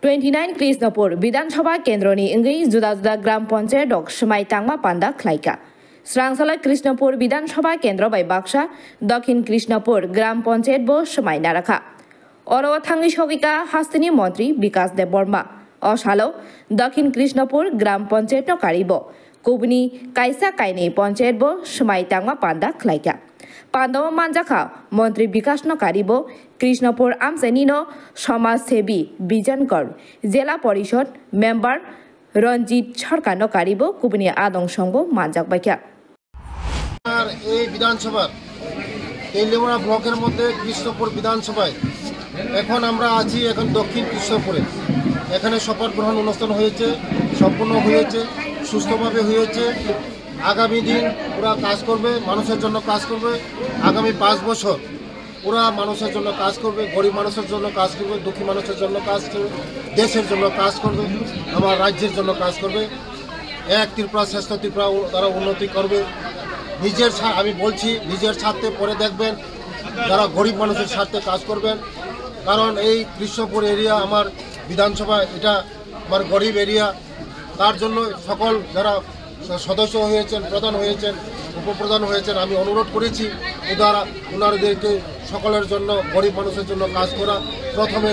29 Krishnapur Vidansabha Kendroni Ingi Juda Juda Gram Panchayat Dok Shmai Tangma Panda Khlaika Srangsala Krishnapur Vidansabha Kendra by Baksha Dokhin Krishnapur Gram Panchayat Bo Shmai Naraka Oro Thangi Shogika Hastini Montri Bikas De Borma Oshalo Dokhin Krishnapur Gram Panchayat No Karibo Kubni Kaisa Kaini Panchayat Bo Shmai Tangma Panda Khlaika Pandawa Manjaka Montri Bikas No Karibo Krishnapur Amsenino Samaj Sebi Bijankar Jela Porishod Member Ranjit Sarkar No Karibo Kubni Adong Songbo Manjak Baikya এই বিধানসভার তেলিয়ামুড়া ব্লকের মধ্যে কৃষ্ণপুর বিধানসভায় এখন আমরা আছি এখন দক্ষিণ কৃষ্ণপুরে এখানে শপথ গ্রহণ অনুষ্ঠান হয়েছে সম্পূর্ণ হয়েছে সুস্থভাবে হয়েছে আগামী দিন ওরা কাজ করবে মানুষের জন্য কাজ করবে আগামী 5 বছর ওরা মানুষের জন্য কাজ করবে গরিব মানুষের জন্য কাজ করবে দুঃখী মানুষের জন্য কাজ করবে দেশের জন্য কাজ করবে আমার রাজ্যের জন্য কাজ করবে এক ত্রিপুরা শ্রেষ্ঠ ত্রিপুরা তারা উন্নতি করবে নিজের আমি বলছি নিজের স্বার্থে পরে দেখবেন যারা গরিব মানুষের স্বার্থে কাজ করবেন কারণ এই কৃষ্ণপুর এরিয়া আমার বিধানসভা এটা আমার গরিব এরিয়া তার জন্য সকল যারা সদস্য হয়েছেন প্রধান হয়েছেন উপপ্রধান হয়েছেন আমি অনুরোধ করেছি ওনাদেরকে সকলের জন্য গরিব মানুষের জন্য কাজ করা প্রথমে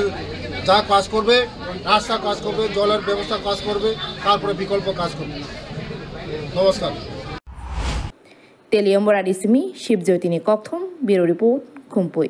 যা কাজ করবে রাস্তা কাজ করবে জলের ব্যবস্থা কাজ করবে তারপরে বিকল্প কাজ করবে নমস্কার তেলিয়ামুড়া ডিসিমি শিবজ্যোতিনী ককথম ব্যুরো রিপোর্ট খুমপুই।